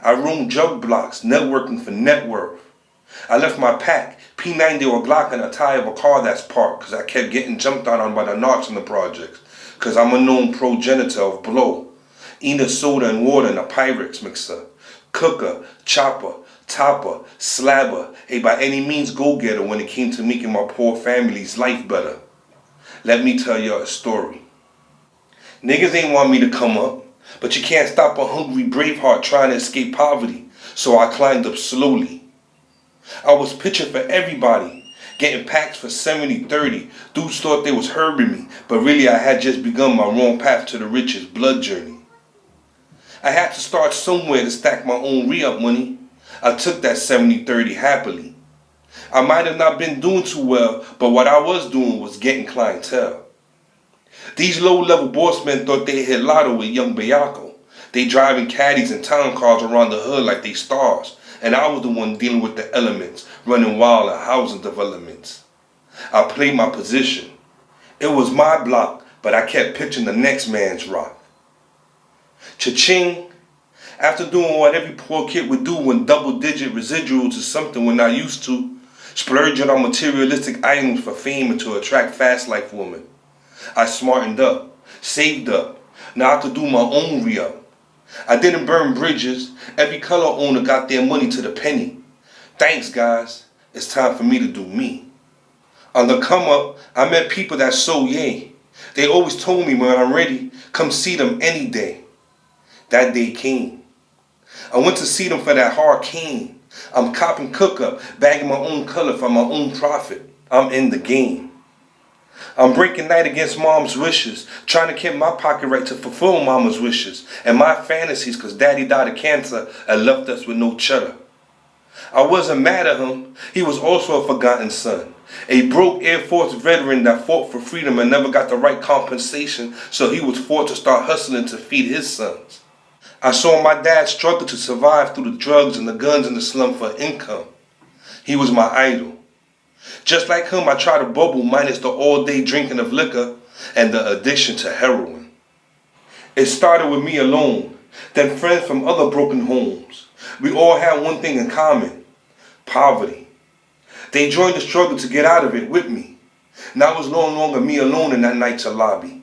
I roamed drug blocks, networking for net worth. I left my pack, P90 or Glock in a tire of a car that's parked, cause I kept getting jumped out on by the narcs in the projects. Cause I'm a known progenitor of blow. Eating soda and water in a Pyrex mixer. Cooker, chopper, topper, slabber, a by any means go-getter when it came to making my poor family's life better. Let me tell you a story. Niggas ain't want me to come up, but you can't stop a hungry braveheart trying to escape poverty, so I climbed up slowly. I was pitching for everybody, getting packs for 70-30. Dudes thought they was herbing me, but really I had just begun my wrong path to the riches blood journey. I had to start somewhere to stack my own re-up money. I took that 70-30 happily. I might have not been doing too well, but what I was doing was getting clientele. These low-level boss men thought they hit lotto with young Bayako. They driving caddies and town cars around the hood like they stars, and I was the one dealing with the elements, running wild in housing developments. I played my position. It was my block, but I kept pitching the next man's rock. Cha-ching. After doing what every poor kid would do when double-digit residuals is something we're not used to, splurging on materialistic items for fame and to attract fast-life women. I smartened up, saved up. Now I could do my own re-up. I didn't burn bridges. Every color owner got their money to the penny. Thanks, guys. It's time for me to do me. On the come up, I met people that so yay. They always told me when I'm ready, come see them any day. That day came. I went to see them for that hard cane. I'm copping cook-up, bagging my own color for my own profit. I'm in the game. I'm breaking night against mom's wishes, trying to keep my pocket right to fulfill mama's wishes and my fantasies cause daddy died of cancer and left us with no cheddar. I wasn't mad at him. He was also a forgotten son. A broke Air Force veteran that fought for freedom and never got the right compensation, so he was forced to start hustling to feed his sons. I saw my dad struggle to survive through the drugs and the guns in the slum for income. He was my idol. Just like him, I tried to bubble minus the all-day drinking of liquor and the addiction to heroin. It started with me alone, then friends from other broken homes. We all had one thing in common: poverty. They joined the struggle to get out of it with me. Now it was no longer me alone in that night's lobby.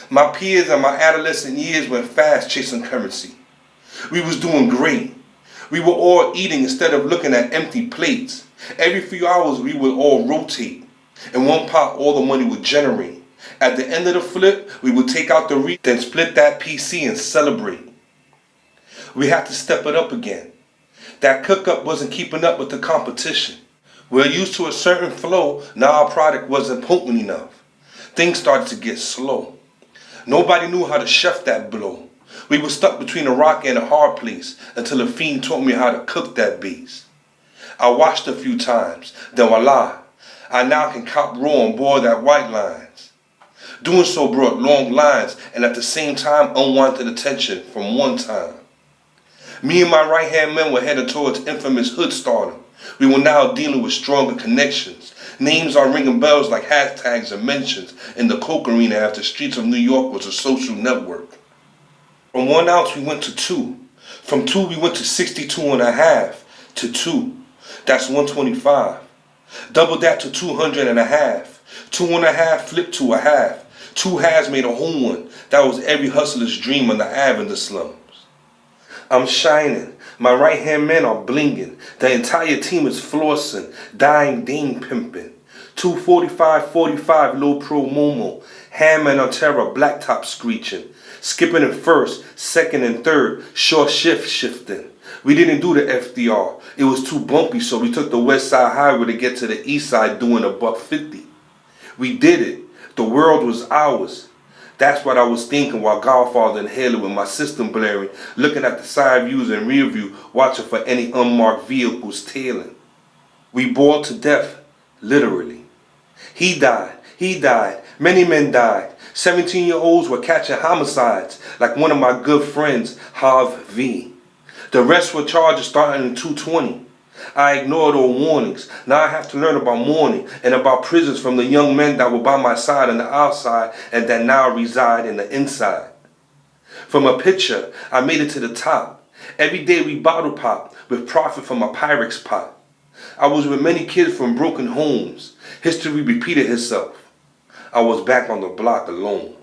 My peers and my adolescent years went fast chasing currency. We was doing great. We were all eating instead of looking at empty plates. Every few hours we would all rotate. In one pot all the money would generate. At the end of the flip, we would take out the REIT, then split that PC and celebrate. We had to step it up again. That cook-up wasn't keeping up with the competition. We're used to a certain flow, now our product wasn't potent enough. Things started to get slow. Nobody knew how to chef that blow. We were stuck between a rock and a hard place until a fiend taught me how to cook that beast. I washed a few times, then voila, I now can cop raw and boil that white lines. Doing so brought long lines and at the same time unwanted attention from one time. Me and my right-hand men were headed towards infamous hood stardom. We were now dealing with stronger connections. Names are ringing bells like hashtags and mentions in the coke arena after the streets of New York was a social network. From 1 ounce we went to 2. From 2 we went to 62.5 to 2. That's 125. Double that to 200 and a half. 2.5 flipped to a half. 2 halves made a whole one. That was every hustler's dream on the Ave in the slums. I'm shining. My right-hand men are blinging. The entire team is flossing, dying, dame pimping. 245-45 low pro Momo. Hammer on terror, blacktop screeching. Skipping in first, second and third, short shift shifting. We didn't do the FDR. It was too bumpy, so we took the west side highway to get to the east side doing $150. We did it. The world was ours. That's what I was thinking while Godfather inhaled with my system blaring, looking at the side views and rear view, watching for any unmarked vehicles tailing. We boiled to death, literally. He died. Many men died. 17-year-olds were catching homicides, like one of my good friends, Hav V. The rest were charges starting in 220. I ignored all warnings. Now I have to learn about mourning and about prisons from the young men that were by my side on the outside and that now reside in the inside. From a picture, I made it to the top. Every day we bottle pop with profit from a Pyrex pot. I was with many kids from broken homes. History repeated itself. I was back on the block alone.